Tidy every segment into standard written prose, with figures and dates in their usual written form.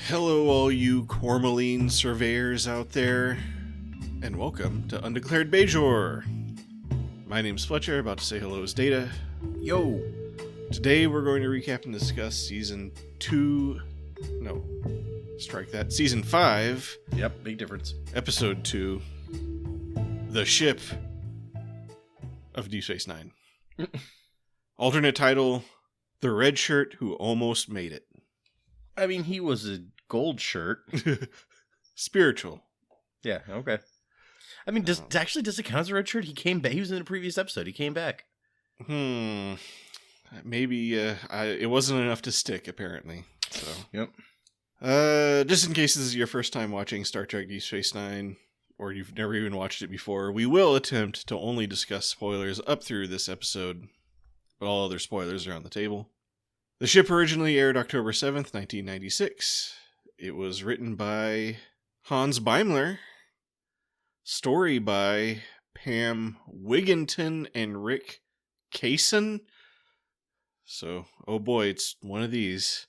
Hello, all you cormaline surveyors out there, and welcome to Undeclared Bajor. My name's Fletcher, about to say hello is Data. Yo! Today we're going to recap and discuss Season 5, Yep, big difference. Episode 2, The Ship of Deep Space Nine. Alternate title, The Red Shirt Who Almost Made It. I mean, he was a gold shirt. Spiritual. Yeah, okay. I mean, does it count as a red shirt? He came back. He was in a previous episode. He came back. Maybe it wasn't enough to stick, apparently. So. Yep. Just in case this is your first time watching Star Trek Deep Space Nine, or you've never even watched it before, we will attempt to only discuss spoilers up through this episode, but all other spoilers are on the table. The ship originally aired October 7th, 1996. It was written by Hans Beimler, story by Pam Wigginton and Rick Kaysen. So, oh boy, it's one of these.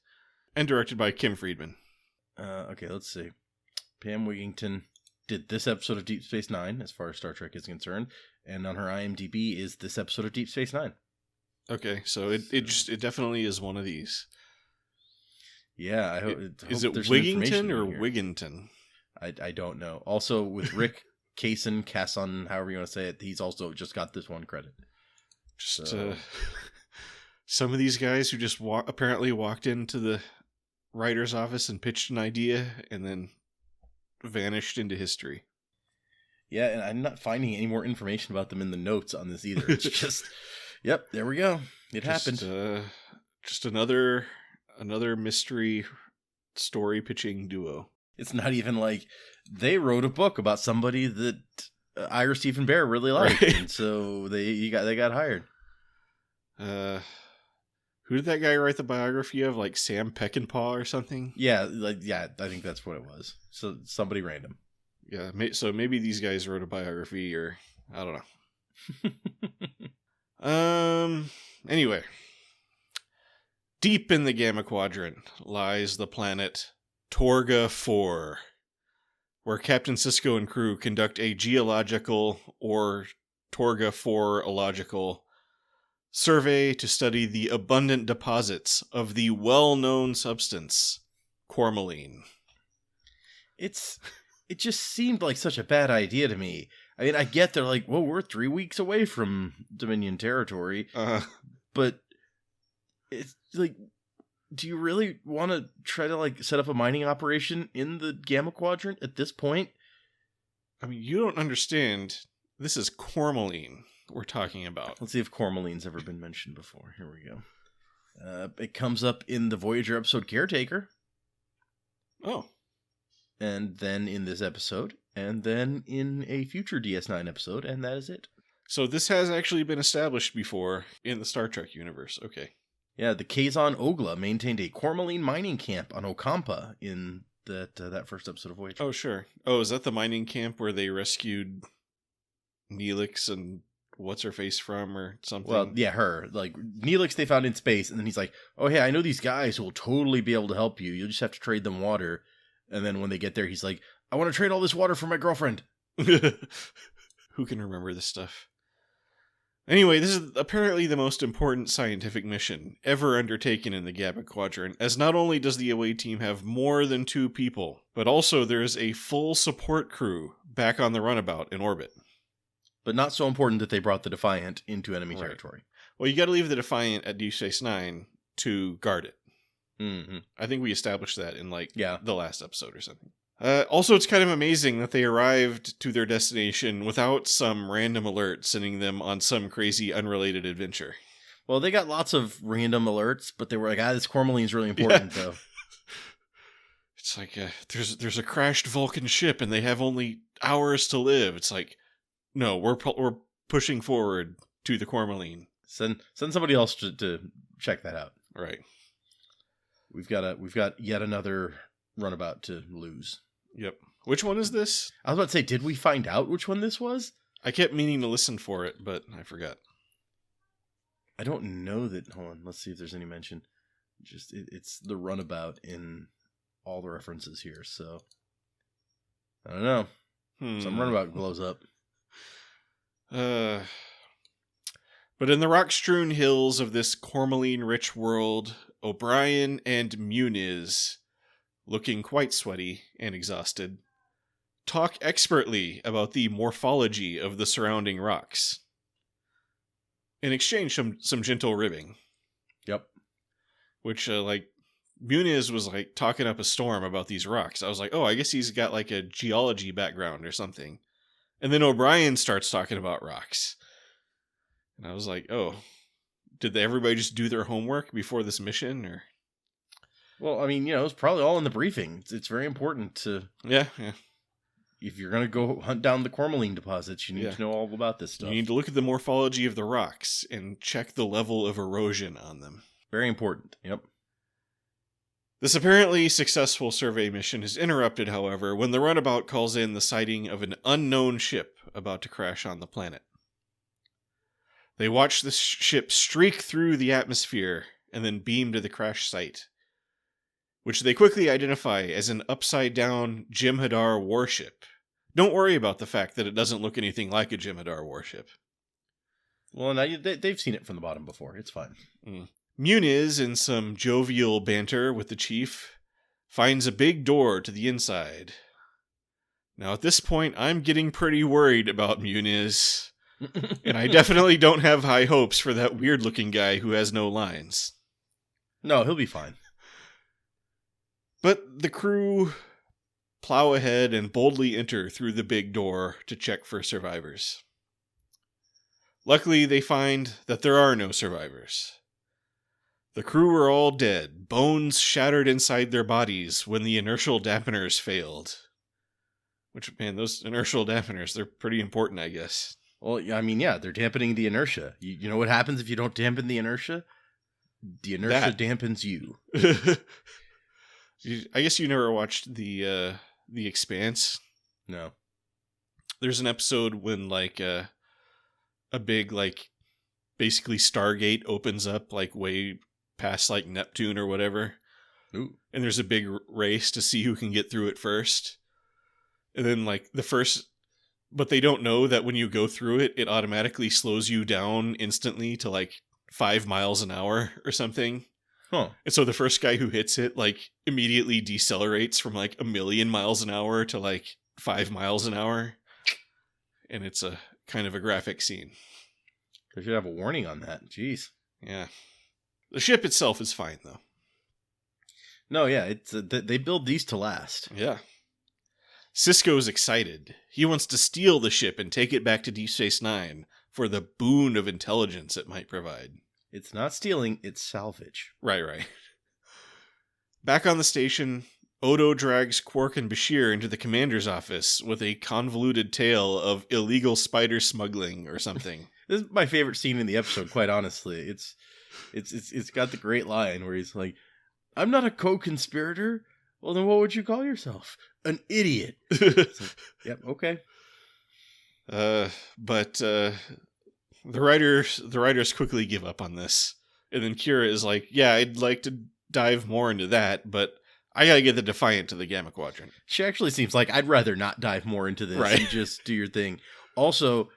And directed by Kim Friedman. Okay, let's see. Pam Wigginton did this episode of Deep Space Nine, as far as Star Trek is concerned, and on her IMDb is this episode of Deep Space Nine. Okay, so it definitely is one of these. Yeah, I hope. Is it Wigginton or Wigginton? I don't know. Also, with Rick Casson, however you want to say it, he's also just got this one credit. Some of these guys who just apparently walked into the writer's office and pitched an idea and then vanished into history. Yeah, and I'm not finding any more information about them in the notes on this either. It's just, yep, there we go. It happened. Just another mystery story pitching duo. It's not even like they wrote a book about somebody that Ira Stephen Bear really liked, right. And so they got hired. Who did that guy write the biography of? Like Sam Peckinpah or something? Yeah, I think that's what it was. So somebody random. Yeah, so maybe these guys wrote a biography, or I don't know. Anyway, deep in the Gamma Quadrant lies the planet Torga 4, where Captain Sisko and crew conduct a geological, or Torga 4-ological, survey to study the abundant deposits of the well-known substance, cormaline. It just seemed like such a bad idea to me. I mean, I get they're like, well, we're 3 weeks away from Dominion territory, but it's like, do you really want to try to like set up a mining operation in the Gamma Quadrant at this point? I mean, you don't understand. This is cormaline we're talking about. Let's see if cormaline's ever been mentioned before. Here we go. It comes up in the Voyager episode Caretaker. Oh. And then in this episode, and then in a future DS9 episode, and that is it. So this has actually been established before in the Star Trek universe. Okay. Yeah, the Kazon Ogla maintained a cormaline mining camp on Ocampa in that first episode of Voyager. Oh, sure. Oh, is that the mining camp where they rescued Neelix and what's-her-face from or something? Well, yeah, her. Like, Neelix they found in space, and then he's like, oh, hey, I know these guys who will totally be able to help you. You'll just have to trade them water. And then when they get there, he's like, I want to trade all this water for my girlfriend. Who can remember this stuff? Anyway, this is apparently the most important scientific mission ever undertaken in the Gamma Quadrant, as not only does the away team have more than 2 people, but also there is a full support crew back on the runabout in orbit. But not so important that they brought the Defiant into enemy territory. Well, you got to leave the Defiant at Deep Space Nine to guard it. Mm-hmm. I think we established that in the last episode or something. Also, it's kind of amazing that they arrived to their destination without some random alert sending them on some crazy unrelated adventure. Well, they got lots of random alerts, but they were like, this cormaline's really important, though. It's like, there's a crashed Vulcan ship and they have only hours to live. It's like, no, we're pushing forward to the cormaline. Send somebody else to check that out. Right. We've got yet another runabout to lose. Yep. Which one is this? I was about to say, did we find out which one this was? I kept meaning to listen for it, but I forgot. I don't know that. Hold on. Let's see if there's any mention. It's the runabout in all the references here, so I don't know. Some runabout blows up. But in the rock-strewn hills of this cormaline-rich world, O'Brien and Muniz, looking quite sweaty and exhausted, talk expertly about the morphology of the surrounding rocks. In exchange, some gentle ribbing. Yep. Which, Muniz was, talking up a storm about these rocks. I was like, oh, I guess he's got, a geology background or something. And then O'Brien starts talking about rocks. And I was like, oh, did everybody just do their homework before this mission, or? Well, I mean, it's probably all in the briefing. It's very important to... Yeah. If you're going to go hunt down the cormaline deposits, you need to know all about this stuff. You need to look at the morphology of the rocks and check the level of erosion on them. Very important. Yep. This apparently successful survey mission is interrupted, however, when the runabout calls in the sighting of an unknown ship about to crash on the planet. They watch the ship streak through the atmosphere and then beam to the crash site, which they quickly identify as an upside-down Jem'Hadar warship. Don't worry about the fact that it doesn't look anything like a Jem'Hadar warship. Well, now they've seen it from the bottom before. It's fine. Muniz, in some jovial banter with the chief, finds a big door to the inside. Now, at this point, I'm getting pretty worried about Muniz, and I definitely don't have high hopes for that weird-looking guy who has no lines. No, he'll be fine. But the crew plow ahead and boldly enter through the big door to check for survivors. Luckily, they find that there are no survivors. The crew are all dead, bones shattered inside their bodies when the inertial dampeners failed. Which, man, those inertial dampeners, they're pretty important, I guess. Well, I mean, yeah, they're dampening the inertia. You know what happens if you don't dampen the inertia? The inertia dampens you. I guess you never watched The Expanse. No. There's an episode when a big basically Stargate opens up way past Neptune or whatever. Ooh. And there's a big race to see who can get through it first. And then but they don't know that when you go through it, it automatically slows you down instantly to 5 miles an hour or something. Huh. And so the first guy who hits it, immediately decelerates from 1,000,000 miles an hour to 5 miles an hour. And it's a kind of a graphic scene. They should have a warning on that. Jeez. Yeah. The ship itself is fine, though. No, yeah, it's they build these to last. Yeah. Sisko's excited. He wants to steal the ship and take it back to Deep Space Nine for the boon of intelligence it might provide. It's not stealing, it's salvage. Right. Back on the station, Odo drags Quark and Bashir into the commander's office with a convoluted tale of illegal spider smuggling or something. This is my favorite scene in the episode, quite honestly. It's got the great line where he's like, "I'm not a co-conspirator." Well, then what would you call yourself? An idiot. Yep, okay. But the writers quickly give up on this. And then Kira is like, yeah, I'd like to dive more into that, but I gotta get the Defiant to the Gamma Quadrant. She actually seems like, I'd rather not dive more into this. Right. You just do your thing. Also,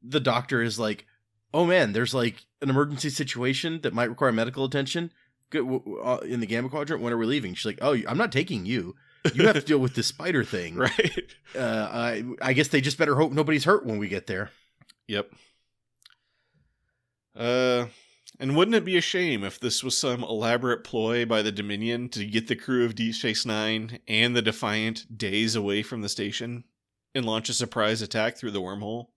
the doctor is like, oh man, there's an emergency situation that might require medical attention in the Gamma Quadrant. When are we leaving? She's like, oh, I'm not taking you. You have to deal with this spider thing. Right. I guess they just better hope nobody's hurt when we get there. Yep. And wouldn't it be a shame if this was some elaborate ploy by the Dominion to get the crew of Deep Space Nine and the Defiant days away from the station and launch a surprise attack through the wormhole?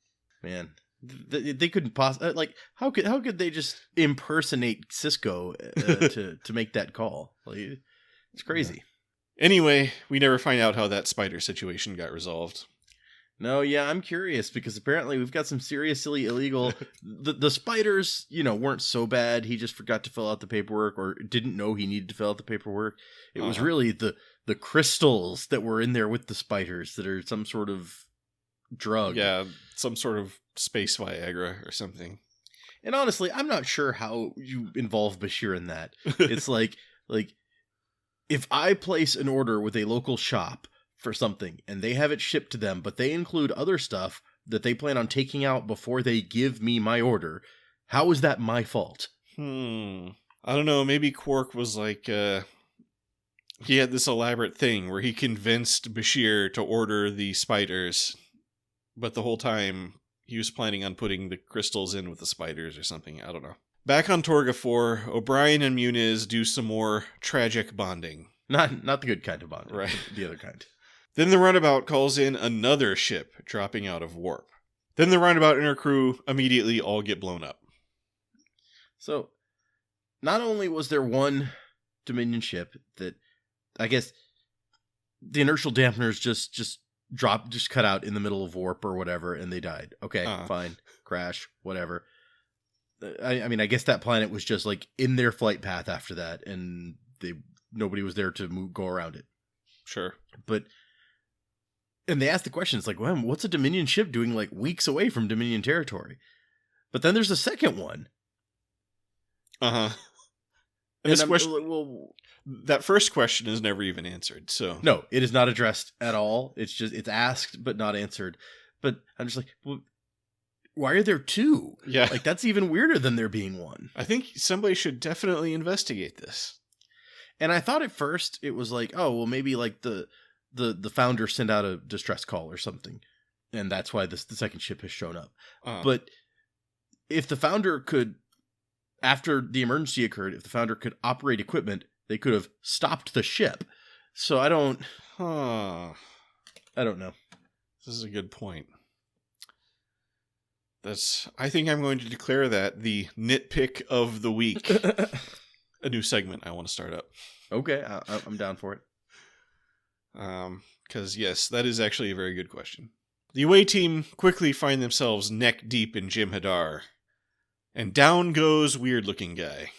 Man, they couldn't possibly how could they just impersonate Sisko to make that call? It's crazy. Yeah. Anyway, we never find out how that spider situation got resolved. No, yeah, I'm curious because apparently we've got some seriously illegal. The spiders, weren't so bad. He just forgot to fill out the paperwork or didn't know he needed to fill out the paperwork. It was really the crystals that were in there with the spiders that are some sort of drug. Yeah, some sort of space Viagra or something. And honestly, I'm not sure how you involve Bashir in that. It's like if I place an order with a local shop for something and they have it shipped to them, but they include other stuff that they plan on taking out before they give me my order, how is that my fault? I don't know. Maybe Quark was like, he had this elaborate thing where he convinced Bashir to order the spiders, but the whole time he was planning on putting the crystals in with the spiders or something. I don't know. Back on Torga 4, O'Brien and Muniz do some more tragic bonding. Not the good kind of bonding, right? The other kind. Then the runabout calls in another ship dropping out of warp. Then the runabout and her crew immediately all get blown up. So, not only was there one Dominion ship that, I guess, the inertial dampeners just cut out in the middle of warp or whatever, and they died. Okay, fine, crash, whatever. I mean, I guess that planet was just like in their flight path after that, and nobody was there to go around it. Sure, and they asked the question. It's like, well, what's a Dominion ship doing like weeks away from Dominion territory? But then there's a second one. And this question, that first question is never even answered. So no, it is not addressed at all. It's asked but not answered. But I'm just like, well, why are there two? Yeah, like that's even weirder than there being one. I think somebody should definitely investigate this. And I thought at first it was like, oh, well, maybe like the founder sent out a distress call or something, and that's why the second ship has shown up. But if the founder could, after the emergency occurred, if the founder could operate equipment, they could have stopped the ship. So I don't know. This is a good point. I think I'm going to declare that the nitpick of the week. A new segment I want to start up. Okay, I'm down for it. Because yes, that is actually a very good question. The away team quickly find themselves neck deep in Jim Hadar. And down goes weird-looking guy.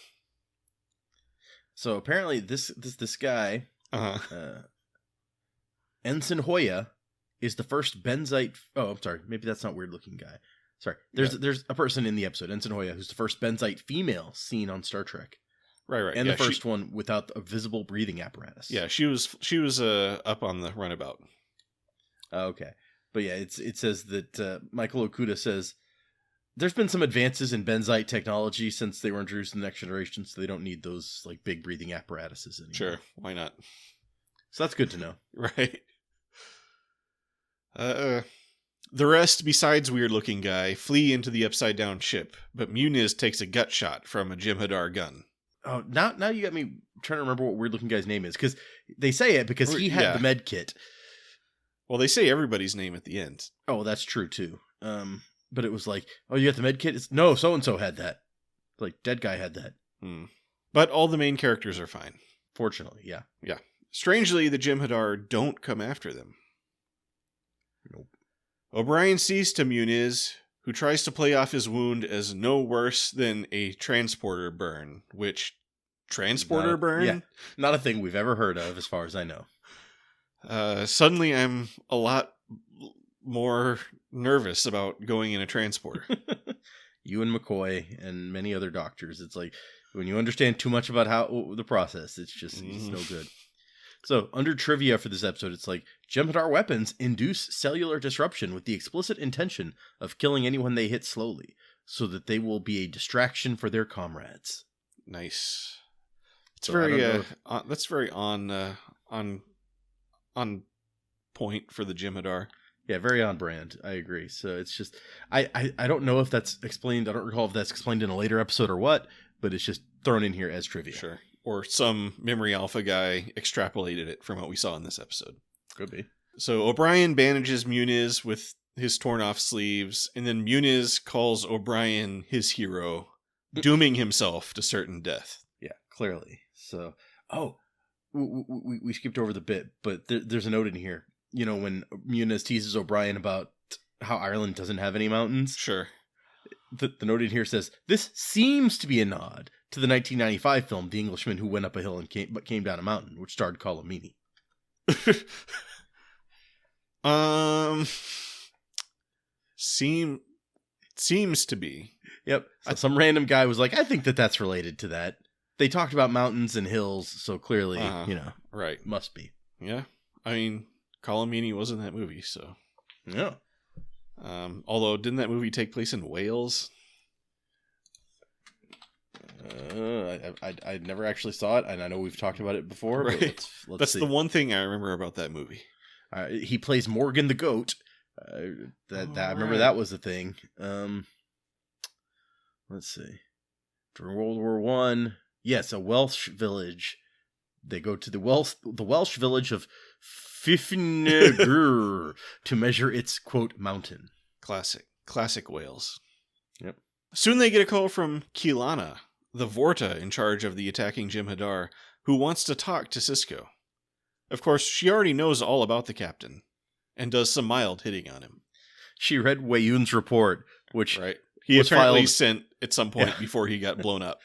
So apparently this guy, Ensign Hoya, is the first Benzite. Oh, I'm sorry. Maybe that's not weird-looking guy. Sorry. There's a person in the episode, Ensign Hoya, who's the first Benzite female seen on Star Trek. Right. And the first one without a visible breathing apparatus. Yeah, she was up on the runabout. Okay. But yeah, it says that Michael Okuda says, there's been some advances in Benzite technology since they were introduced in the Next Generation, so they don't need those like big breathing apparatuses anymore. Sure, why not? So that's good to know. Right. The rest, besides weird-looking guy, flee into the upside-down ship, but Muniz takes a gut shot from a Jim Hadar gun. Oh, now you got me trying to remember what weird-looking guy's name is, because they say it because he had the med kit. Well, they say everybody's name at the end. Oh, that's true, too. But it was like, oh, you got the med kit? No, so-and-so had that. Like, dead guy had that. But all the main characters are fine. Fortunately, yeah. Yeah. Strangely, the Jim Hadar don't come after them. Nope. O'Brien sees to Muniz, who tries to play off his wound as no worse than a transporter burn, which... Transporter burn? Yeah, not a thing we've ever heard of, as far as I know. Suddenly, I'm a lot more nervous about going in a transporter. You and McCoy and many other doctors. It's like, when you understand too much about how the process, it's just it's no good. So, under trivia for this episode, it's like, Jim Hadar weapons induce cellular disruption with the explicit intention of killing anyone they hit slowly, so that they will be a distraction for their comrades. Nice. It's So very that's very on point for the Jim Hadar. Yeah, very on brand. I agree. So it's just, I don't know if that's explained. I don't recall if that's explained in a later episode or what, but it's just thrown in here as trivia. Sure. Or some memory alpha guy extrapolated it from what we saw in this episode. Could be. So O'Brien bandages Muniz with his torn off sleeves, and then Muniz calls O'Brien his hero, dooming himself to certain death. Yeah, clearly. So, we skipped over the bit, but there's a note in here. You know, when Muniz teases O'Brien about how Ireland doesn't have any mountains. Sure. The note in here says, this seems to be a nod to the 1995 film, The Englishman Who Went Up a Hill and Came Down a Mountain, which starred Colomini. Seems to be. Yep. So some random guy was like, I think that's related to that. they talked about mountains and hills, so clearly, right. must be. Yeah. I mean, Colin Meaney was in that movie, so. Yeah. Although, didn't that movie take place in Wales? I never actually saw it, and I know we've talked about it before. Right. But let's That's see. the one thing I remember about that movie. He plays Morgan the goat. I remember that was a thing. Let's see. During World War One, yes, a Welsh village. They go to the Welsh village of Fifnegur to measure its, quote, mountain. Classic Wales. Yep. Soon they get a call from Kilana, the Vorta in charge of the attacking Jem'Hadar, who wants to talk to Sisko. Of course, she already knows all about the captain, and does some mild hitting on him. She read Wayun's report, which he apparently sent at some point before he got blown up.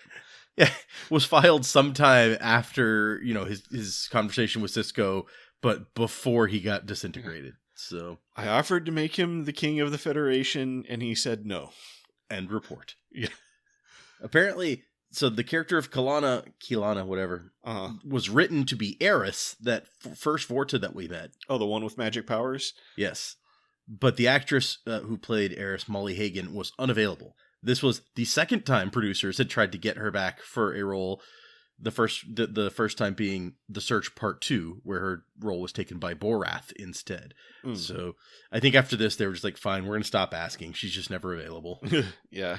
Yeah, was filed sometime after, his conversation with Sisko, but before he got disintegrated. So I offered to make him the king of the Federation, and he said no. End report. Yeah. Apparently, so the character of Kilana, whatever, was written to be Eris, that first Vorta that we met. Oh, the one with magic powers? Yes. But the actress who played Eris, Molly Hagan, was unavailable. This was the second time producers had tried to get her back for a role. The first time being The Search Part 2, where her role was taken by Borath instead. Mm. So I think after this, they were just like, fine, we're going to stop asking. She's just never available. Yeah.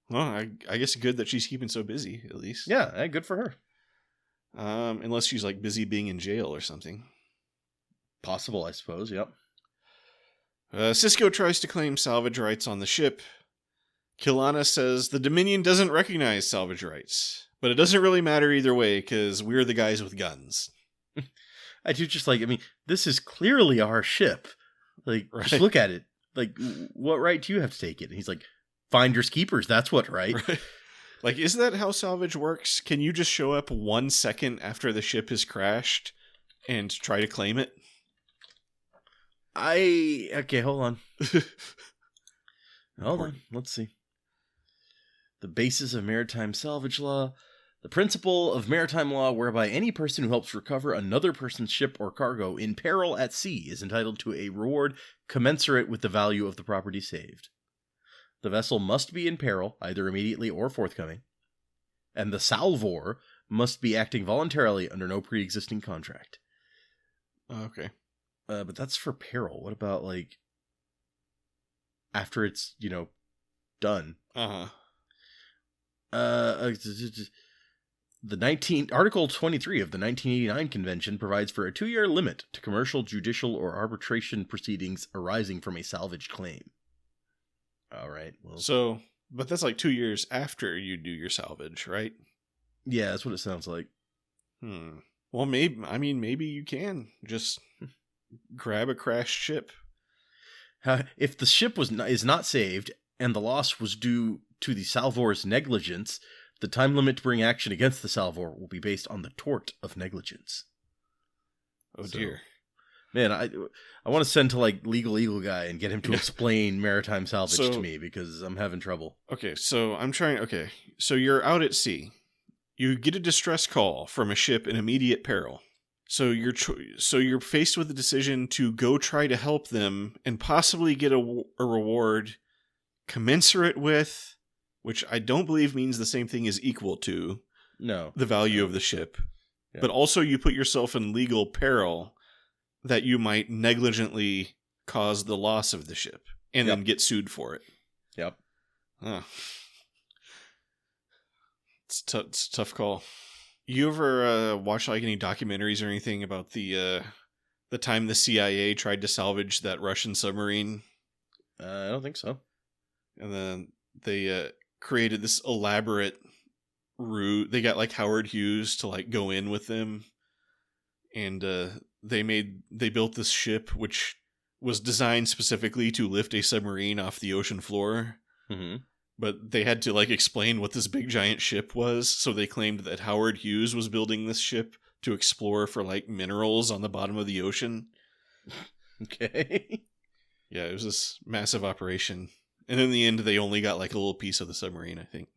Well, I guess good that she's keeping so busy, at least. Yeah, good for her. Unless she's like busy being in jail or something. Possible, I suppose, yep. Sisko tries to claim salvage rights on the ship. Kilana says the Dominion doesn't recognize salvage rights. But it doesn't really matter either way, because we're the guys with guns. I do just this is clearly our ship. Just look at it. What right do you have to take it? And he's like, finders keepers, that's what right. Is that how salvage works? Can you just show up 1 second after the ship has crashed and try to claim it? Okay, hold on. Hold on, let's see. The basis of maritime salvage law. The principle of maritime law whereby any person who helps recover another person's ship or cargo in peril at sea is entitled to a reward commensurate with the value of the property saved. The vessel must be in peril, either immediately or forthcoming, and the salvor must be acting voluntarily under no pre-existing contract. Okay. But that's for peril. What about, after it's, done? Uh-huh. Article 23 of the 1989 Convention provides for a 2-year limit to commercial, judicial, or arbitration proceedings arising from a salvage claim. All right. Well, but that's 2 years after you do your salvage, right? Yeah, that's what it sounds like. Well, maybe you can just grab a crashed ship. If the ship is not saved and the loss was due to the salvor's negligence, the time limit to bring action against the salvor will be based on the tort of negligence. Dear. Man, I want to send to Legal Eagle guy and get him to explain maritime salvage to me, because I'm having trouble. Okay, so so you're out at sea. You get a distress call from a ship in immediate peril. So you're faced with the decision to go try to help them and possibly get a reward commensurate with, which I don't believe means the same thing as equal to, the value of the ship. Yeah. But also you put yourself in legal peril that you might negligently cause the loss of the ship and then get sued for it. Yep. It's a tough call. You ever watch any documentaries or anything about the time the CIA tried to salvage that Russian submarine? I don't think so. And then they created this elaborate route. They got Howard Hughes to go in with them, and they built this ship which was designed specifically to lift a submarine off the ocean floor. Mm-hmm. But they had to explain what this big giant ship was, so they claimed that Howard Hughes was building this ship to explore for minerals on the bottom of the ocean. Okay. Yeah, it was this massive operation. And in the end, they only got a little piece of the submarine, I think.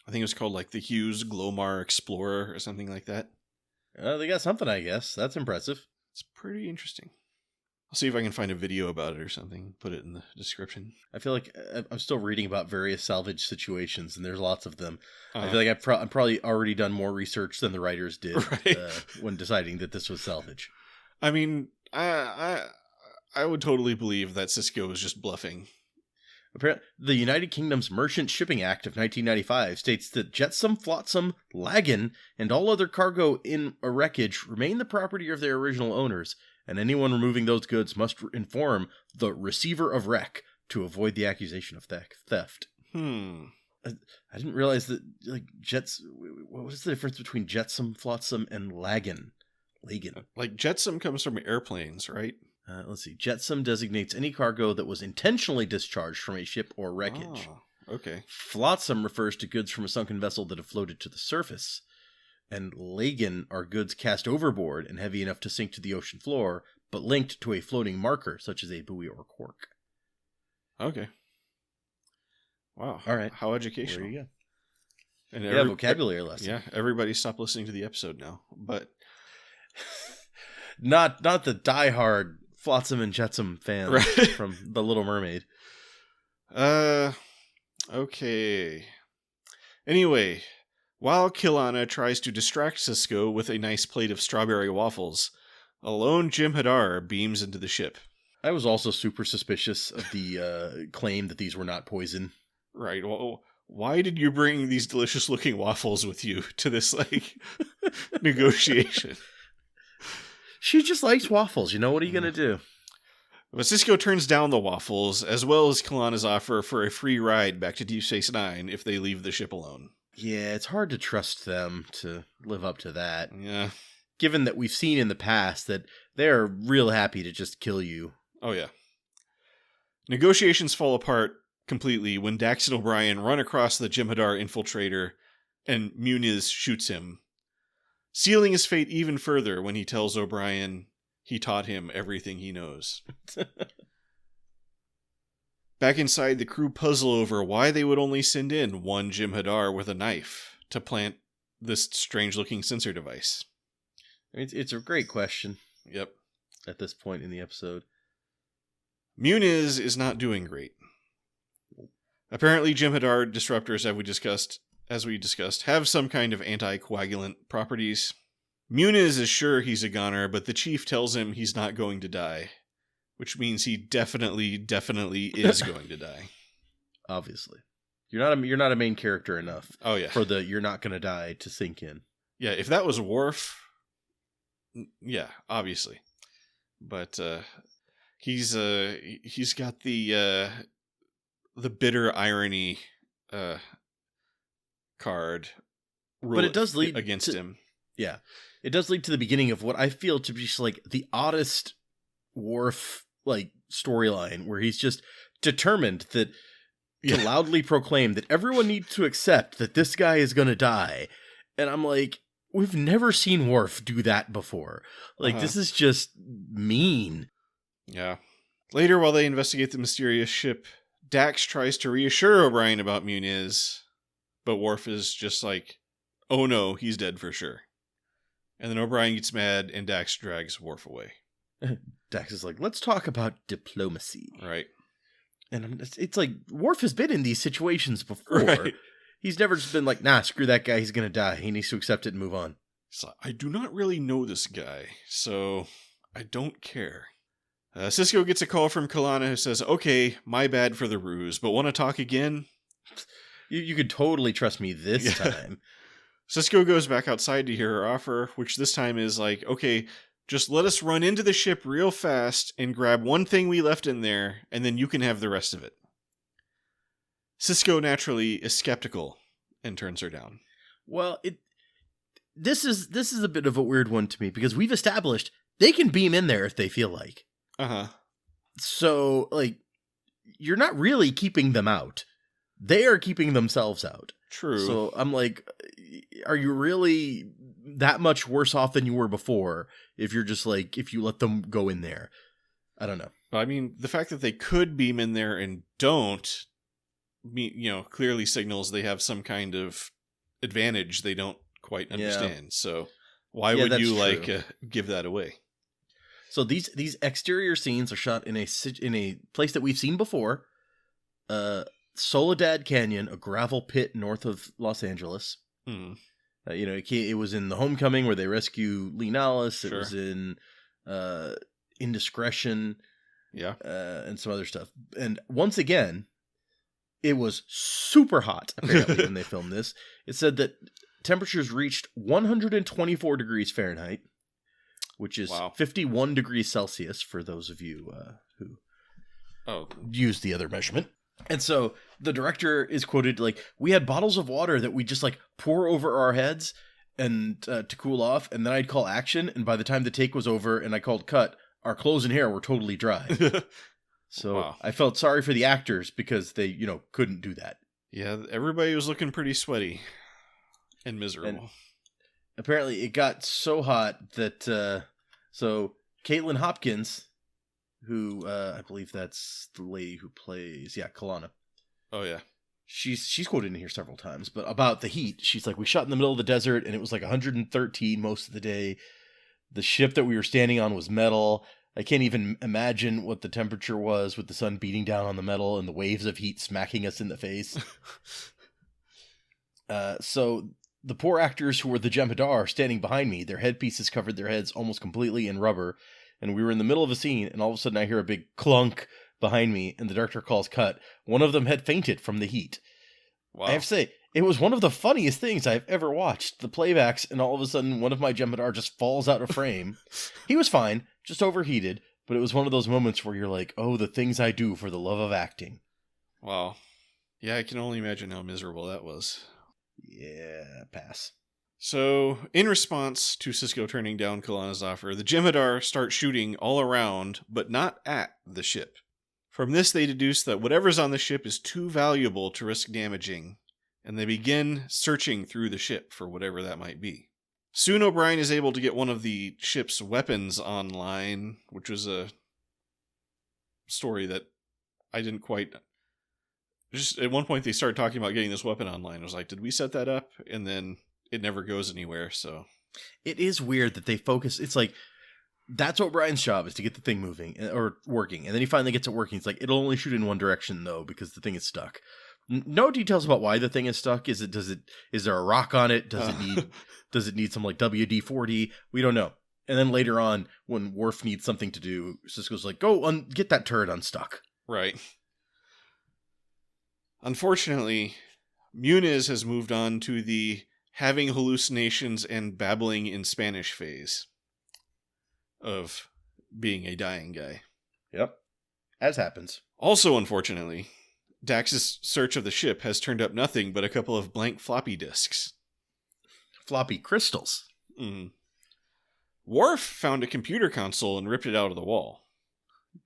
I think it was called like the Hughes Glomar Explorer or something like that. They got something, I guess. That's impressive. It's pretty interesting. I'll see if I can find a video about it or something. Put it in the description. I feel like I'm still reading about various salvage situations, and there's lots of them. Uh-huh. I feel like I've probably already done more research than the writers did Right. when deciding that this was salvage. I mean, I would totally believe that Sisko was just bluffing. Apparently, the United Kingdom's Merchant Shipping Act of 1995 states that jetsam, flotsam, lagan, and all other cargo in a wreckage remain the property of their original owners, and anyone removing those goods must inform the receiver of wreck to avoid the accusation of theft. I didn't realize that, like, what is the difference between jetsam, flotsam, and lagan? Like, jetsam comes from airplanes, right? Let's see. Jetsam designates any cargo that was intentionally discharged from a ship or wreckage. Oh, okay. Flotsam refers to goods from a sunken vessel that have floated to the surface. And lagan are goods cast overboard and heavy enough to sink to the ocean floor, but linked to a floating marker, such as a buoy or cork. Okay. Wow. All right. How educational. There you go. And vocabulary lesson. Yeah, everybody stop listening to the episode now. But not the diehard Flotsam and Jetsam fans right. from The Little Mermaid. Okay. Anyway, while Kilana tries to distract Sisko with a nice plate of strawberry waffles, a lone Jim Hadar beams into the ship. I was also super suspicious of the claim that these were not poison. Right. Well, why did you bring these delicious-looking waffles with you to this, like, negotiation? She just likes waffles. You know, what are you going to do? But Sisko turns down the waffles, as well as Kilana's offer for a free ride back to Deep Space Nine if they leave the ship alone. Yeah, it's hard to trust them to live up to that. Yeah. Given that we've seen in the past that they're real happy to just kill you. Oh, yeah. Negotiations fall apart completely when Dax and O'Brien run across the Jem'Hadar infiltrator and Muniz shoots him, sealing his fate even further when he tells O'Brien he taught him everything he knows. Back inside, the crew puzzle over why they would only send in one Jem'Hadar with a knife to plant this strange-looking sensor device. It's a great question. Yep. At this point in the episode. Muniz is not doing great. Apparently, Jem'Hadar disruptors, as we discussed, have some kind of anticoagulant properties. Muniz is sure he's a goner, but the chief tells him he's not going to die, which means he definitely is going to die. Obviously, you're not a main character enough. Oh yeah, for the you're not going to die to sink in. Yeah, if that was Worf, yeah, obviously, but he's got the bitter irony card, but it does lead against him. Yeah, it does lead to the beginning of what I feel to be just like the oddest Worf like storyline, where he's just determined that to loudly proclaim that everyone needs to accept that this guy is going to die. And I'm like, we've never seen Worf do that before. Like, this is just mean. Yeah. Later, while they investigate the mysterious ship, Dax tries to reassure O'Brien about Muniz, but Worf is just like, oh no, he's dead for sure. And then O'Brien gets mad and Dax drags Worf away. Dax is like, let's talk about diplomacy. Right. And it's like, Worf has been in these situations before. Right. He's never just been like, nah, screw that guy, he's going to die. He needs to accept it and move on. So I do not really know this guy, so I don't care. Sisko gets a call from Kilana who says, okay, my bad for the ruse, but want to talk again? You could totally trust me this time. Sisko goes back outside to hear her offer, which this time is like, okay, just let us run into the ship real fast and grab one thing we left in there, and then you can have the rest of it. Sisko naturally is skeptical and turns her down. Well, this is a bit of a weird one to me, because we've established they can beam in there if they feel like. Uh-huh. So, like, you're not really keeping them out. They are keeping themselves out. True. So I'm like, are you really that much worse off than you were before if you're just like, if you let them go in there? I don't know. I mean, the fact that they could beam in there and don't, clearly signals they have some kind of advantage they don't quite understand. Yeah. So why would you give that away? So these exterior scenes are shot in a place that we've seen before. Soledad Canyon, a gravel pit north of Los Angeles. It was in The Homecoming where they rescue Lee Nallis. It was in Indiscretion. Yeah. And some other stuff. And once again, it was super hot, apparently, when they filmed this. It said that temperatures reached 124 degrees Fahrenheit, which is 51 degrees Celsius for those of you who use the other measurement. And so the director is quoted like, we had bottles of water that we just like pour over our heads and to cool off. And then I'd call action. And by the time the take was over and I called cut, our clothes and hair were totally dry. So I felt sorry for the actors because they, couldn't do that. Yeah. Everybody was looking pretty sweaty and miserable. And apparently it got so hot that, so Caitlin Hopkins, who I believe that's the lady who plays Kalana. Oh yeah, she's quoted in here several times, but about the heat, she's like, we shot in the middle of the desert and it was like 113 most of the day. The ship that we were standing on was metal. I can't even imagine what the temperature was with the sun beating down on the metal and the waves of heat smacking us in the face. So the poor actors who were the Jem'Hadar standing behind me, their headpieces covered their heads almost completely in rubber. And we were in the middle of a scene, and all of a sudden I hear a big clunk behind me, and the director calls cut. One of them had fainted from the heat. Wow. I have to say, it was one of the funniest things I've ever watched. The playbacks, and all of a sudden one of my Jem'Hadar just falls out of frame. He was fine, just overheated, but it was one of those moments where you're like, oh, the things I do for the love of acting. Wow. Yeah, I can only imagine how miserable that was. Yeah, pass. So, in response to Sisko turning down Kalana's offer, the Jem'Hadar start shooting all around, but not at the ship. From this, they deduce that whatever's on the ship is too valuable to risk damaging, and they begin searching through the ship for whatever that might be. Soon, O'Brien is able to get one of the ship's weapons online, which was a story that I didn't quite... Just at one point, they started talking about getting this weapon online. I was like, did we set that up? And then it never goes anywhere, so... It is weird that they focus... It's like, that's O'Brien's job, is to get the thing moving, or working. And then he finally gets it working. It's like, it'll only shoot in one direction, though, because the thing is stuck. No details about why the thing is stuck. Is there a rock on it? Does it need some, like, WD-40? We don't know. And then later on, when Worf needs something to do, Sisko's like, go get that turret unstuck. Right. Unfortunately, Muniz has moved on to the having hallucinations and babbling in Spanish phase of being a dying guy. Yep. As happens. Also, unfortunately, Dax's search of the ship has turned up nothing but a couple of blank floppy disks. Floppy crystals. Mm. Worf found a computer console and ripped it out of the wall.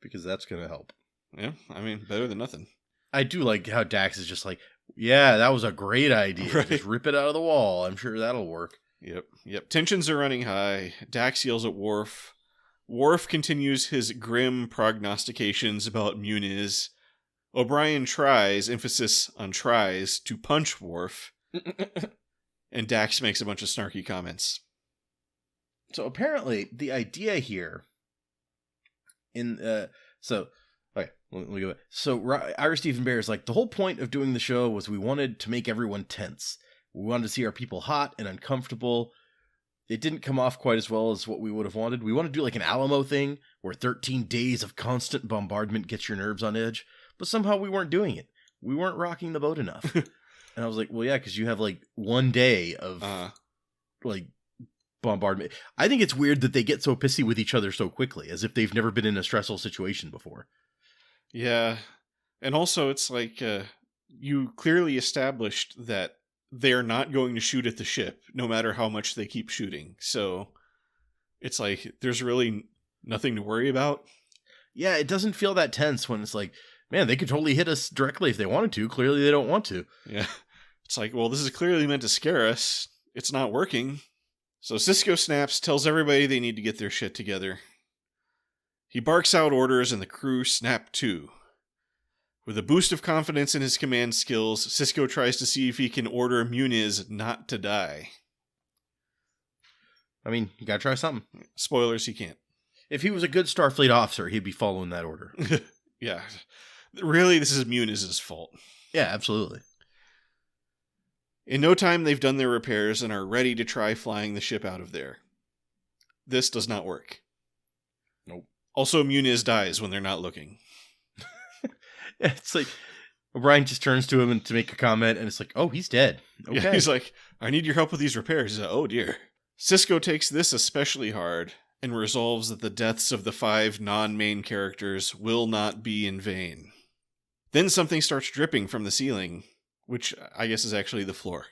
Because that's going to help. Yeah, I mean, better than nothing. I do like how Dax is just like, yeah, that was a great idea. Right. Just rip it out of the wall. I'm sure that'll work. Yep. Tensions are running high. Dax yells at Worf. Worf continues his grim prognostications about Muniz. O'Brien tries, emphasis on tries, to punch Worf. And Dax makes a bunch of snarky comments. So apparently, the idea here let me go. So Ira Stephen Bear is like, the whole point of doing the show was we wanted to make everyone tense. We wanted to see our people hot and uncomfortable. It didn't come off quite as well as what we would have wanted. We want to do like an Alamo thing where 13 days of constant bombardment gets your nerves on edge, but somehow we weren't doing it. We weren't rocking the boat enough. And I was like, well, yeah, because you have like one day of like bombardment. I think it's weird that they get so pissy with each other so quickly, as if they've never been in a stressful situation before. Yeah. And also it's like you clearly established that they're not going to shoot at the ship, no matter how much they keep shooting. So it's like, there's really nothing to worry about. Yeah, it doesn't feel that tense when it's like, man, they could totally hit us directly if they wanted to. Clearly they don't want to. Yeah. It's like, well, this is clearly meant to scare us. It's not working. So Sisko snaps, tells everybody they need to get their shit together. He barks out orders and the crew snap too. With a boost of confidence in his command skills, Sisko tries to see if he can order Muniz not to die. I mean, you gotta try something. Spoilers, he can't. If he was a good Starfleet officer, he'd be following that order. Yeah. Really, this is Muniz's fault. Yeah, absolutely. In no time, they've done their repairs and are ready to try flying the ship out of there. This does not work. Nope. Also, Muniz dies when they're not looking. It's like O'Brien just turns to him and to make a comment, and it's like, oh, he's dead. Okay. Yeah, he's like, I need your help with these repairs. He's like, oh dear. Sisko takes this especially hard and resolves that the deaths of the 5 non-main characters will not be in vain. Then something starts dripping from the ceiling, which I guess is actually the floor.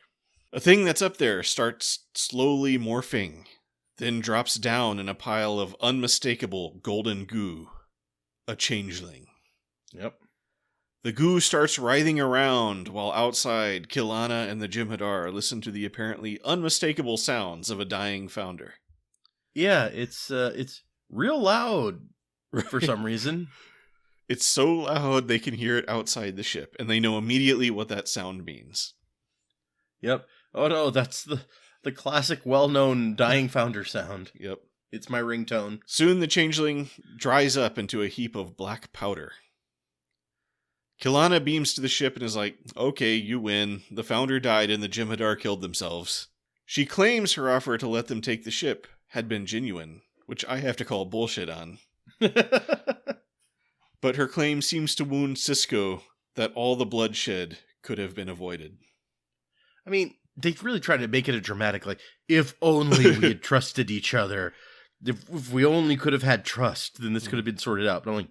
A thing that's up there starts slowly morphing, then drops down in a pile of unmistakable golden goo. A changeling. Yep. The goo starts writhing around while outside Kilana and the Jem'Hadar listen to the apparently unmistakable sounds of a dying founder. Yeah, it's real loud for some reason. It's so loud they can hear it outside the ship, and they know immediately what that sound means. Yep. Oh no, that's the classic well-known dying founder sound. Yep. It's my ringtone. Soon the changeling dries up into a heap of black powder. Kilana beams to the ship and is like, okay, you win. The founder died and the Jem'Hadar killed themselves. She claims her offer to let them take the ship had been genuine, which I have to call bullshit on. But her claim seems to wound Sisko that all the bloodshed could have been avoided. I mean, they really tried to make it a dramatic, like, if only we had trusted each other. If we only could have had trust, then this could have been sorted out. But I'm like,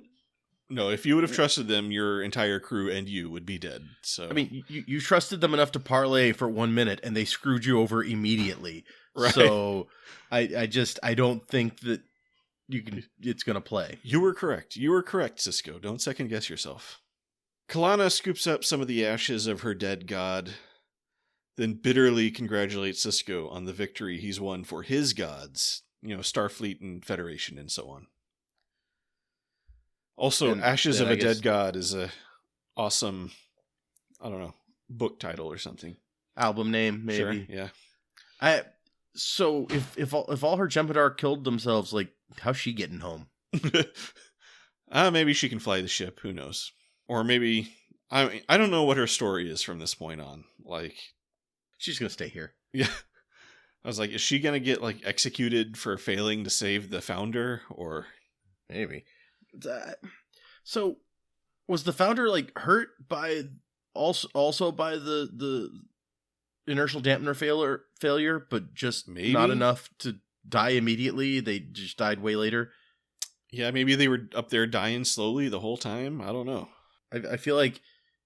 no, if you would have trusted them, your entire crew and you would be dead. So I mean, you trusted them enough to parlay for 1 minute, and they screwed you over immediately. Right. So I don't think that it's going to play. You were correct. You were correct, Sisko. Don't second guess yourself. Kalana scoops up some of the ashes of her dead god, then bitterly congratulates Sisko on the victory he's won for his gods, Starfleet and Federation and so on. Also, And Ashes then of I a guess- Dead God is a awesome, I don't know, book title or something. Album name, maybe. Sure, yeah. So if all her Jem'Hadar killed themselves, like, how's she getting home? Maybe she can fly the ship. Who knows? Or maybe I don't know what her story is from this point on. Like, She's going to stay here. yeah. I was like, is she gonna get like executed for failing to save the founder, or Maybe. So was the founder like hurt by also by the inertial dampener failure, but just Maybe. not enough to die immediately? They just died way later. Yeah, maybe they were up there dying slowly the whole time. I don't know. I feel like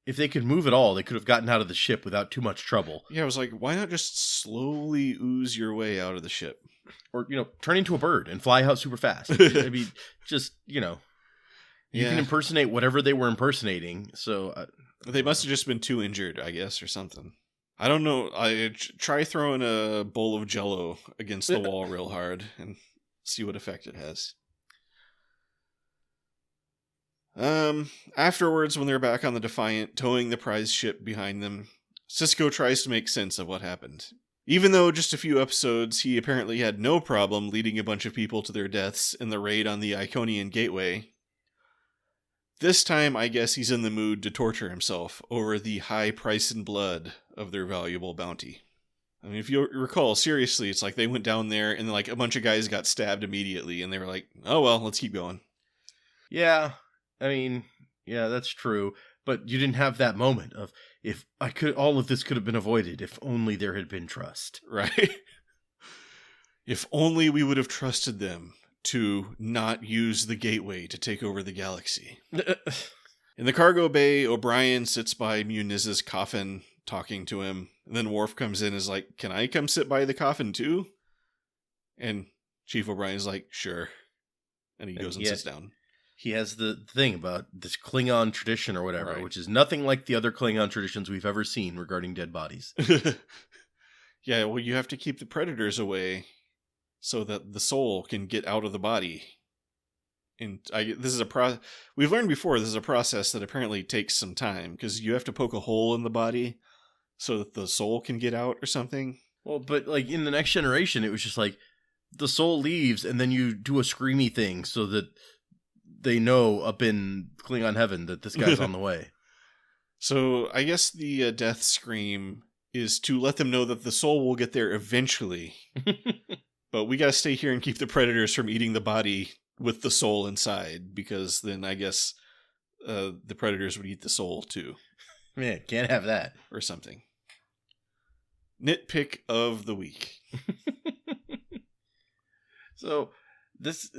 if they could move at all, they could have gotten out of the ship without too much trouble. Yeah, I was like, why not just slowly ooze your way out of the ship? Or, turn into a bird and fly out super fast. I mean, just, you can impersonate whatever they were impersonating. So They must have just been too injured, I guess, or something. I don't know. Try throwing a bowl of Jell-O against the wall real hard and see what effect it has. Afterwards, when they're back on the Defiant, towing the prize ship behind them, Sisko tries to make sense of what happened. Even though just a few episodes, he apparently had no problem leading a bunch of people to their deaths in the raid on the Iconian Gateway, this time I guess he's in the mood to torture himself over the high price in blood of their valuable bounty. I mean, if you recall, seriously, it's like they went down there and like a bunch of guys got stabbed immediately and they were like, oh well, let's keep going. Yeah, I mean, yeah, that's true. But you didn't have that moment of, all of this could have been avoided if only there had been trust. Right? If only we would have trusted them to not use the gateway to take over the galaxy. In the cargo bay, O'Brien sits by Muniz's coffin, talking to him. And then Worf comes in and is like, can I come sit by the coffin too? And Chief O'Brien's like, sure. And he goes and sits down. He has the thing about this Klingon tradition or whatever, Right. which is nothing like the other Klingon traditions we've ever seen regarding dead bodies. Yeah, well, you have to keep the predators away so that the soul can get out of the body this is we've learned before, this is a process that apparently takes some time, because you have to poke a hole in the body so that the soul can get out or something. Well, but like in the Next Generation, it was just like the soul leaves and then you do a screamy thing so that they know up in Klingon heaven that this guy's on the way. So I guess the death scream is to let them know that the soul will get there eventually. But we got to stay here and keep the predators from eating the body with the soul inside, because then I guess the predators would eat the soul too. Man, can't have that. Or something. Nitpick of the week. So this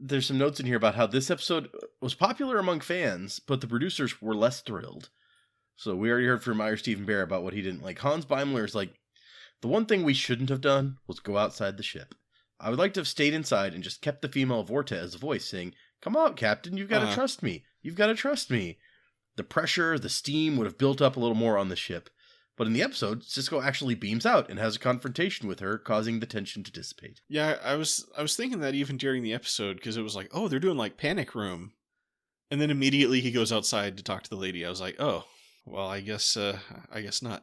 there's some notes in here about how this episode was popular among fans, but the producers were less thrilled. So we already heard from Meyer Stephen Bear about what he didn't like. Hans Beimler is like, the one thing we shouldn't have done was go outside the ship. I would like to have stayed inside and just kept the female Vorta as a voice saying, "Come out, Captain, you've got to trust me. You've got to trust me." The pressure, the steam would have built up a little more on the ship. But in the episode, Cisco actually beams out and has a confrontation with her, causing the tension to dissipate. Yeah, I was thinking that even during the episode, because it was like, oh, they're doing like panic room. And then immediately he goes outside to talk to the lady. I was like, oh, well, I guess not.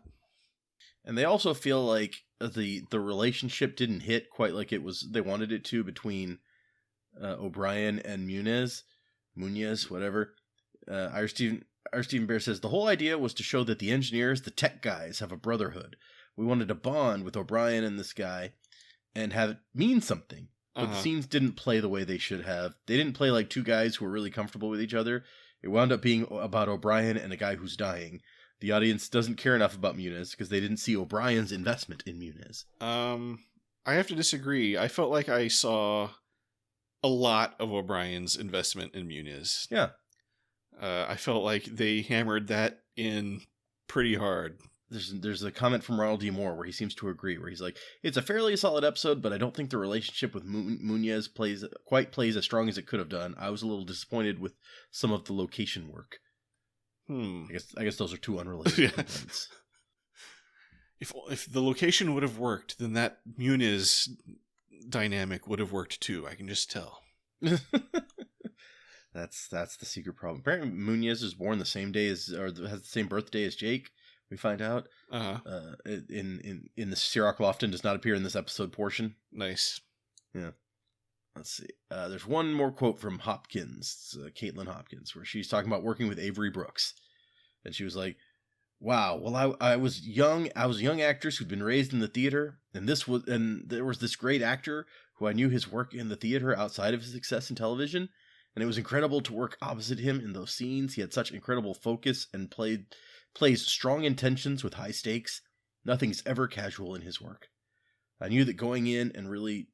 And they also feel like the relationship didn't hit quite like they wanted it to between O'Brien and Munez, whatever. Our Stephen Bear says, the whole idea was to show that the engineers, the tech guys, have a brotherhood. We wanted to bond with O'Brien and this guy and have it mean something. But the scenes didn't play the way they should have. They didn't play like two guys who were really comfortable with each other. It wound up being about O'Brien and a guy who's dying. The audience doesn't care enough about Munez because they didn't see O'Brien's investment in Munez. I have to disagree. I felt like I saw a lot of O'Brien's investment in Munez. Yeah. I felt like they hammered that in pretty hard. There's a comment from Ronald D. Moore where he seems to agree, where he's like, it's a fairly solid episode, but I don't think the relationship with Munez plays as strong as it could have done. I was a little disappointed with some of the location work. I guess those are two unrelated complaints. If the location would have worked, then that Munez dynamic would have worked too. I can just tell. That's the secret problem. Apparently, Munez is born the same day has the same birthday as Jake. We find out. In the Sirach Lofton does not appear in this episode portion. Nice. Yeah. Let's see. There's one more quote from Hopkins, Caitlin Hopkins, where she's talking about working with Avery Brooks, and she was like, "Wow. Well, I was young. I was a young actress who'd been raised in the theater, and there was this great actor who I knew his work in the theater outside of his success in television." And it was incredible to work opposite him in those scenes. He had such incredible focus and plays strong intentions with high stakes. Nothing's ever casual in his work. I knew that going in and really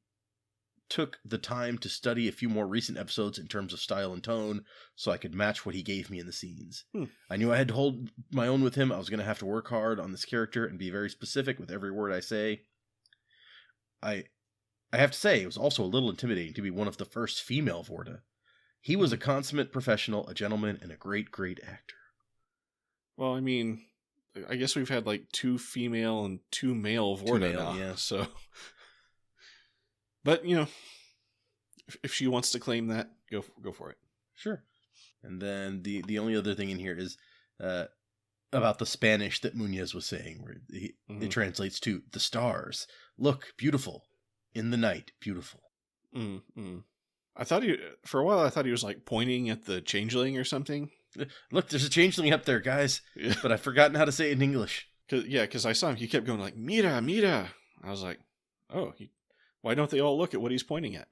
took the time to study a few more recent episodes in terms of style and tone so I could match what he gave me in the scenes. I knew I had to hold my own with him. I was going to have to work hard on this character and be very specific with every word I say. I have to say, it was also a little intimidating to be one of the first female Vorta. He was a consummate professional, a gentleman, and a great, great actor. Well, I mean, I guess we've had like 2 female and 2 male Vorta now. Yeah. So, but if she wants to claim that, go for it. Sure. And then the only other thing in here is about the Spanish that Munez was saying, where it translates to the stars. Look, beautiful. In the night, beautiful. I thought for a while I thought he was like pointing at the changeling or something. Look, there's a changeling up there, guys. Yeah. But I've forgotten how to say it in English. Because I saw him. He kept going like, mira, mira. I was like, oh, why don't they all look at what he's pointing at?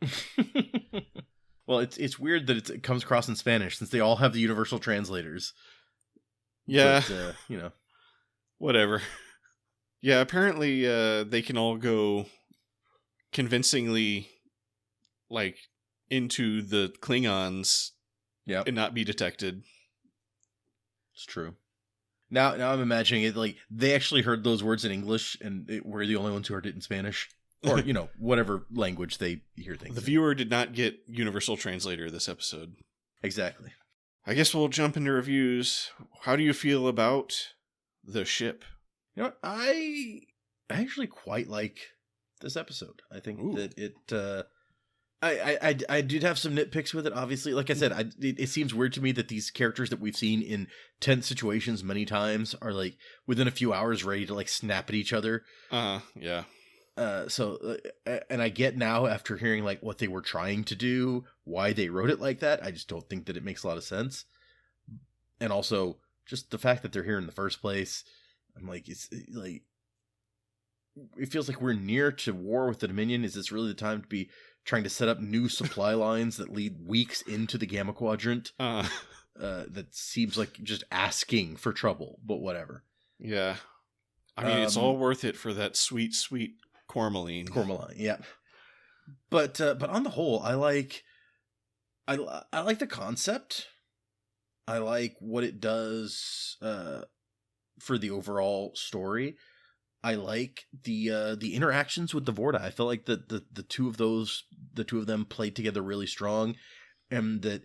Well, it's weird that it comes across in Spanish since they all have the universal translators. Yeah. But, whatever. Yeah, apparently they can all go convincingly like into the Klingons and not be detected. It's true. Now I'm imagining it like they actually heard those words in English and we're the only ones who heard it in Spanish. Or, whatever language they hear things The viewer did not get universal translator this episode. Exactly. I guess we'll jump into reviews. How do you feel about the ship? I actually quite like this episode. I think that I did have some nitpicks with it, obviously. Like I said, it seems weird to me that these characters that we've seen in tense situations many times are like within a few hours ready to like snap at each other. Yeah. And I get now after hearing like what they were trying to do, why they wrote it like that. I just don't think that it makes a lot of sense. And also just the fact that they're here in the first place. I'm like, it's like, it feels like we're near to war with the Dominion. Is this really the time to be trying to set up new supply lines that lead weeks into the Gamma Quadrant? That seems like just asking for trouble, but whatever. Yeah. I mean, it's all worth it for that sweet, sweet cormaline. Cormaline, yeah. But on the whole, I like the concept. I like what it does for the overall story. I like the interactions with the Vorta. I feel like the two of them played together really strong, and that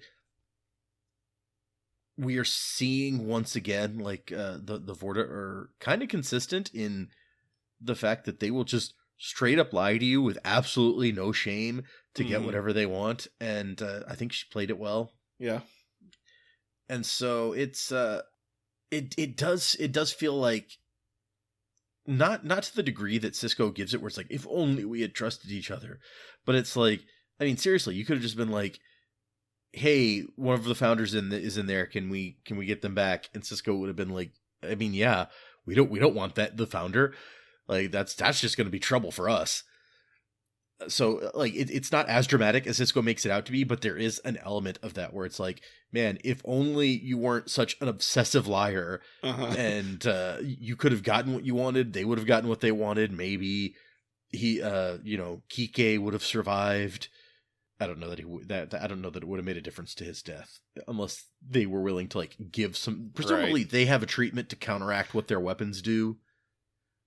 we are seeing once again like the Vorta are kind of consistent in the fact that they will just straight up lie to you with absolutely no shame to get whatever they want, and I think she played it well. Yeah, and so it's it does feel like. Not to the degree that Sisko gives it, where it's like, if only we had trusted each other. But it's like, I mean, seriously, you could have just been like, hey, one of the founders is in there. Can we get them back? And Sisko would have been like, I mean, yeah, we don't want the founder. Like, that's just going to be trouble for us. So like, it's not as dramatic as Sisko makes it out to be, but there is an element of that where it's like, man, if only you weren't such an obsessive liar, and you could have gotten what you wanted, they would have gotten what they wanted. Maybe he, Kike would have survived. I don't know that I don't know that it would have made a difference to his death, unless they were willing to like give some. Presumably, they have a treatment to counteract what their weapons do.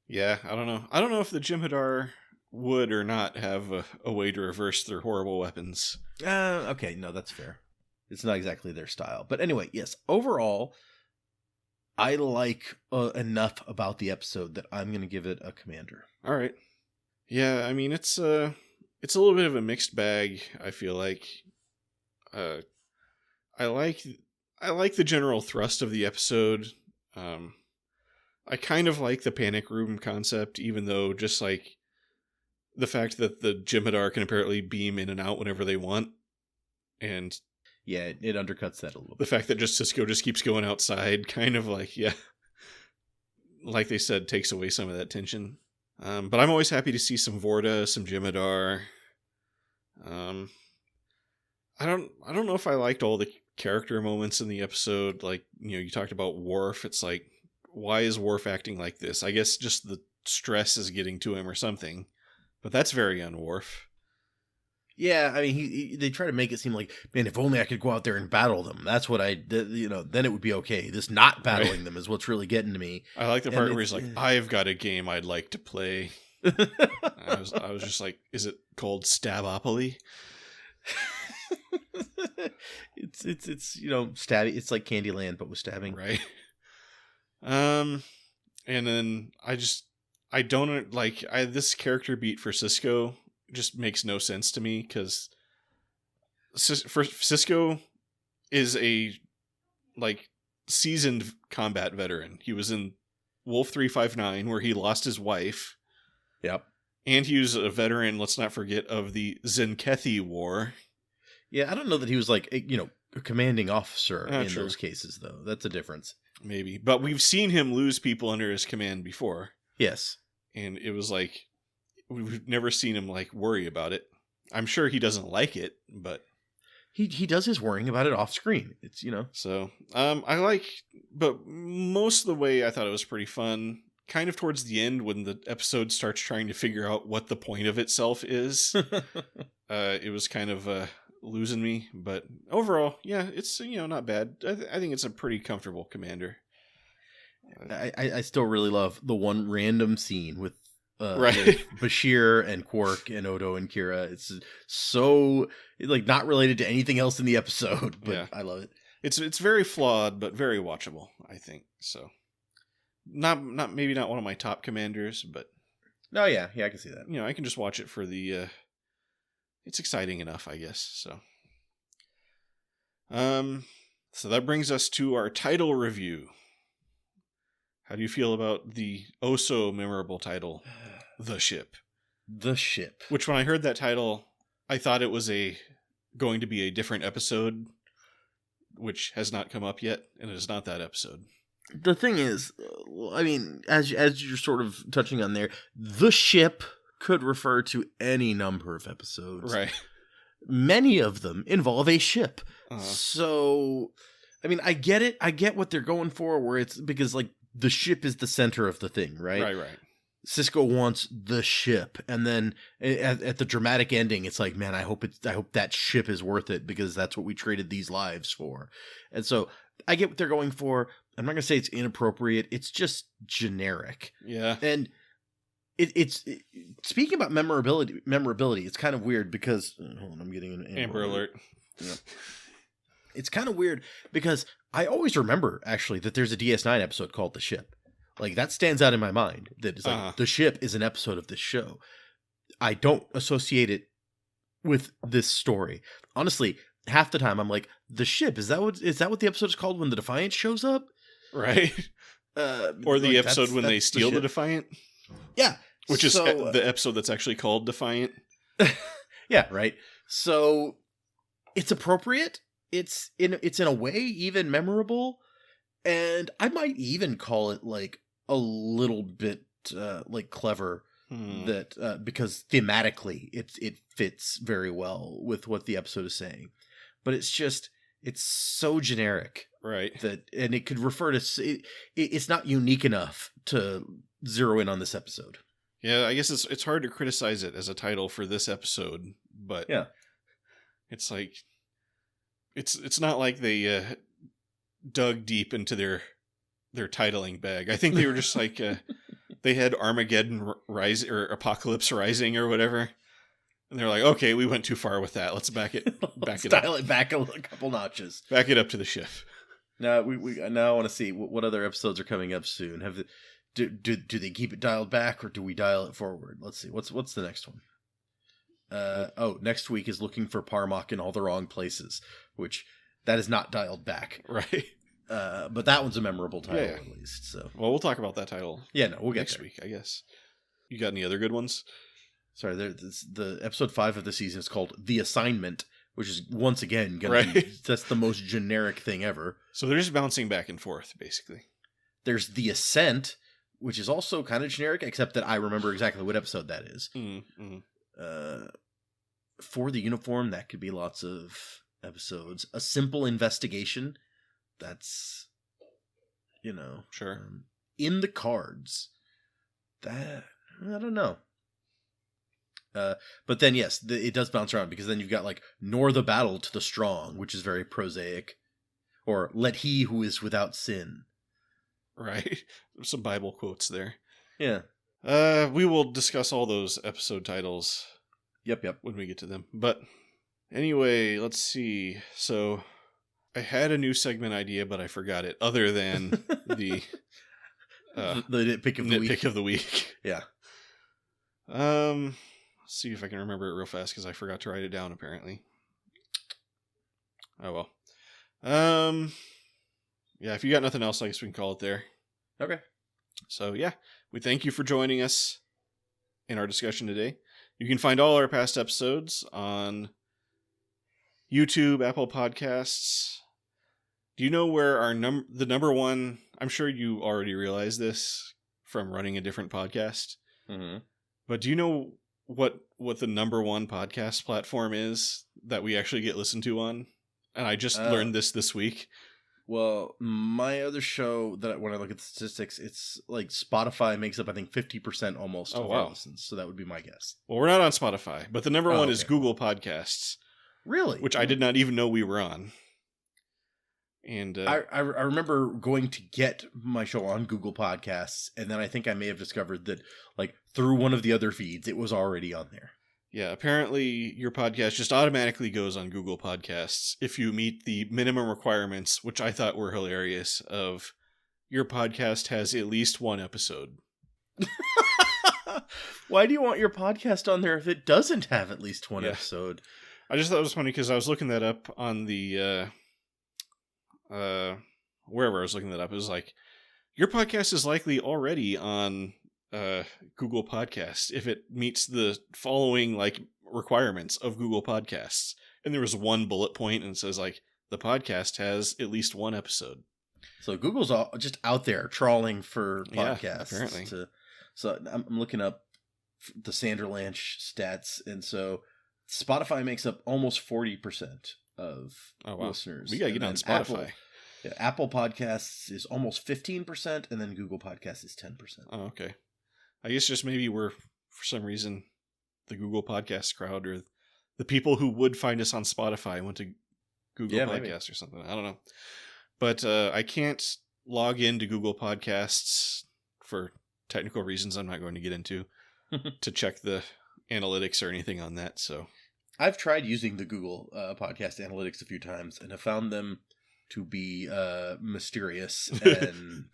Yeah, I don't know. I don't know if the Jem'Hadar would or not have a way to reverse their horrible weapons. Okay, no, that's fair. It's not exactly their style. But anyway, yes, overall, I like enough about the episode that I'm going to give it a commander. All right. Yeah, I mean, it's a little bit of a mixed bag, I feel like. I like the general thrust of the episode. I kind of like the panic room concept, even though just like the fact that the Jem'Hadar can apparently beam in and out whenever they want, and yeah, it undercuts that a little bit. The fact that just Sisko just keeps going outside, kind of like, yeah, like they said, takes away some of that tension. But I'm always happy to see some Vorta, some Jem'Hadar. I don't know if I liked all the character moments in the episode. Like, you talked about Worf. It's like, why is Worf acting like this? I guess just the stress is getting to him or something. But that's very un-Worf. Yeah, I mean, they try to make it seem like, man, if only I could go out there and battle them. That's what then it would be okay. This not battling them is what's really getting to me. I like the part where he's like, I've got a game I'd like to play. I was just like, is it called Stabopoly? it's stabbing. It's like Candyland, but with stabbing. Right. And then I don't like this character beat for Sisko just makes no sense to me, because Sisko is a like seasoned combat veteran. He was in Wolf 359 where he lost his wife. Yep. And he was a veteran, let's not forget, of the Zenkethi War. Yeah, I don't know that he was like, a commanding officer in true. Those cases, though. That's a difference. Maybe. But we've seen him lose people under his command before. Yes. And it was like, we've never seen him like worry about it. I'm sure he doesn't like it, but he does his worrying about it off screen. It's, So, but most of the way I thought it was pretty fun. Kind of towards the end when the episode starts trying to figure out what the point of itself is. It was kind of losing me, but overall, yeah, it's, not bad. I think it's a pretty comfortable commander. I still really love the one random scene with right, with Bashir and Quark and Odo and Kira. It's so like not related to anything else in the episode, but yeah. I love it. It's very flawed, but very watchable, I think. So maybe not one of my top commanders, but no, yeah, I can see that. I can just watch it for the it's exciting enough, I guess. So that brings us to our title review. How do you feel about the oh so memorable title, The Ship? The Ship. Which, when I heard that title, I thought it was going to be a different episode, which has not come up yet, and it is not that episode. The thing is, I mean, as you're sort of touching on there, The Ship could refer to any number of episodes. Right. Many of them involve a ship. Uh-huh. So, I mean, I get it. I get what they're going for, where it's because, like, the ship is the center of the thing, right? Right. Cisco wants the ship, and then at the dramatic ending, it's like, man, I hope that ship is worth it, because that's what we traded these lives for. And so I get what they're going for. I'm not gonna say it's inappropriate. It's just generic. Yeah. And it's speaking about memorability. It's kind of weird because hold on, I'm getting an Amber Alert. Yep. It's kind of weird because I always remember actually that there's a DS9 episode called The Ship. Like, that stands out in my mind, that it's like The Ship is an episode of this show. I don't associate it with this story. Honestly, half the time I'm like, The Ship, is that what the episode is called when the Defiant shows up? Right. Or the episode when they steal the Defiant? Yeah. Which is the episode that's actually called Defiant. Yeah, right. So it's appropriate. It's in a way even memorable. And I might even call it like a little bit like clever that because thematically it fits very well with what the episode is saying. But it's so generic, right? And it could refer to it's not unique enough to zero in on this episode. Yeah, I guess it's hard to criticize it as a title for this episode, but yeah, it's like it's not like they dug deep into their titling bag. I think they were just like they had Armageddon Rise or Apocalypse Rising or whatever, and they're like, okay, we went too far with that. Let's back it dial it back a couple notches. Back it up to the ship. Now now I want to see what other episodes are coming up soon. Do they keep it dialed back or do we dial it forward? Let's see. What's the next one? Next week is Looking for Parmok in All the Wrong Places, which that is not dialed back. Right. But that one's a memorable title at least. So well, we'll talk about that title. Yeah, no, we'll get next there. week, I guess. You got any other good ones? Sorry, the episode 5 of the season is called The Assignment, which is once again gonna be that's the most generic thing ever. So they're just bouncing back and forth, basically. There's The Ascent, which is also kind of generic, except that I remember exactly what episode that is. Mm-hmm. For the Uniform, that could be lots of episodes. A Simple Investigation, that's, sure. In the Cards, that I don't know. But then yes, it does bounce around, because then you've got like Nor the Battle to the Strong, which is very prosaic, or Let He Who Is Without Sin. Right. There's some Bible quotes there. Yeah. We will discuss all those episode titles. Yep. When we get to them. But anyway, let's see. So I had a new segment idea, but I forgot it. Other than the nitpick of the week. Yeah. Let's see if I can remember it real fast, because I forgot to write it down apparently. Oh well. Yeah, if you got nothing else, I guess we can call it there. Okay. So yeah, we thank you for joining us in our discussion today. You can find all our past episodes on YouTube, Apple Podcasts. Do you know where the number one? I'm sure you already realized this from running a different podcast. Mm-hmm. But do you know what the number one podcast platform is that we actually get listened to on? And I just learned this week. Well, my other show that when I look at the statistics, it's like Spotify makes up, I think, 50% almost of our listens. So that would be my guess. Well, we're not on Spotify, but the number one is Google Podcasts. Really? Which I did not even know we were on. And I remember going to get my show on Google Podcasts, and then I think I may have discovered that, like, through one of the other feeds, it was already on there. Yeah, apparently your podcast just automatically goes on Google Podcasts if you meet the minimum requirements, which I thought were hilarious, of your podcast has at least one episode. Why do you want your podcast on there if it doesn't have at least one episode? I just thought it was funny because I was looking that up on the wherever I was looking that up. It was like, your podcast is likely already on Google Podcasts if it meets the following like requirements of Google Podcasts. And there was one bullet point and it says like, the podcast has at least one episode. So Google's just out there trawling for podcasts. Yeah, apparently. So I'm looking up the Sanderlanche stats, and so Spotify makes up almost 40% of listeners. We gotta get on Spotify. Apple Podcasts is almost 15%, and then Google Podcasts is 10%. Oh, okay. I guess just maybe we're, for some reason, the Google Podcast crowd, or the people who would find us on Spotify went to Google Podcasts or something. I don't know. But I can't log into Google Podcasts for technical reasons I'm not going to get into to check the analytics or anything on that. So I've tried using the Google podcast analytics a few times and have found them to be mysterious and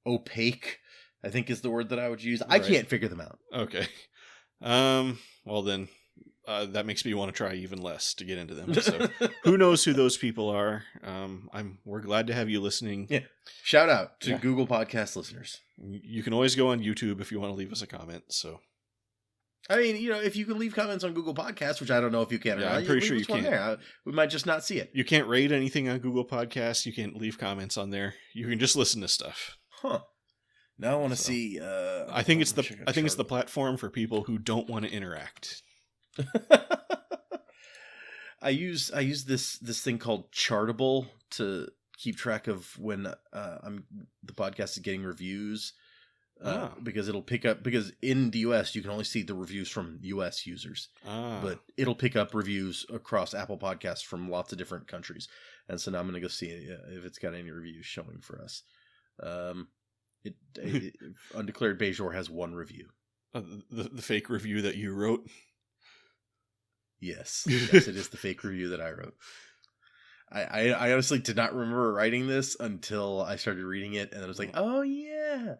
opaque, I think is the word that I would use. I can't figure them out. Okay. Well then, that makes me want to try even less to get into them. So who knows who those people are? We're glad to have you listening. Yeah. Shout out to Google Podcast listeners. You can always go on YouTube if you want to leave us a comment. So, I mean, if you can leave comments on Google Podcasts, which I don't know if you can or not. I'm pretty sure you can. There. We might just not see it. You can't rate anything on Google Podcasts. You can't leave comments on there. You can just listen to stuff. Huh. Now I want to see. I think it's the platform for people who don't want to interact. I use this thing called Chartable to keep track of when the podcast is getting reviews, because it'll pick up, because in the US you can only see the reviews from US users, but it'll pick up reviews across Apple Podcasts from lots of different countries, and so now I'm gonna go see if it's got any reviews showing for us. Undeclared Bajor has one review. The fake review that you wrote. Yes, it is the fake review that I wrote. I honestly did not remember writing this until I started reading it, and I was like, oh yeah,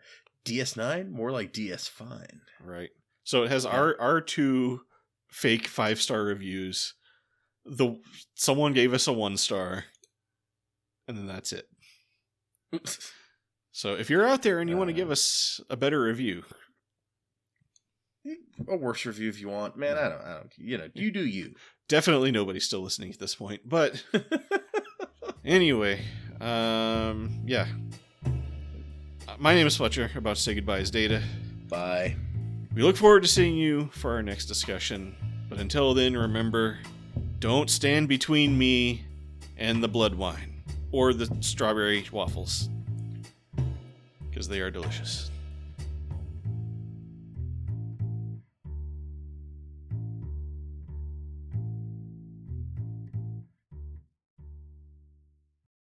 DS9, more like DS Fine. Right. So it has our two fake 5-star reviews. Someone gave us a 1-star, and then that's it. So if you're out there and you want to give us a better review, a worse review if you want, man. I don't. You do you. Definitely nobody's still listening at this point, but anyway, yeah. My name is Fletcher. About to say goodbye is Data. Bye. We look forward to seeing you for our next discussion, but until then, remember, don't stand between me and the blood wine or the strawberry waffles, because they are delicious.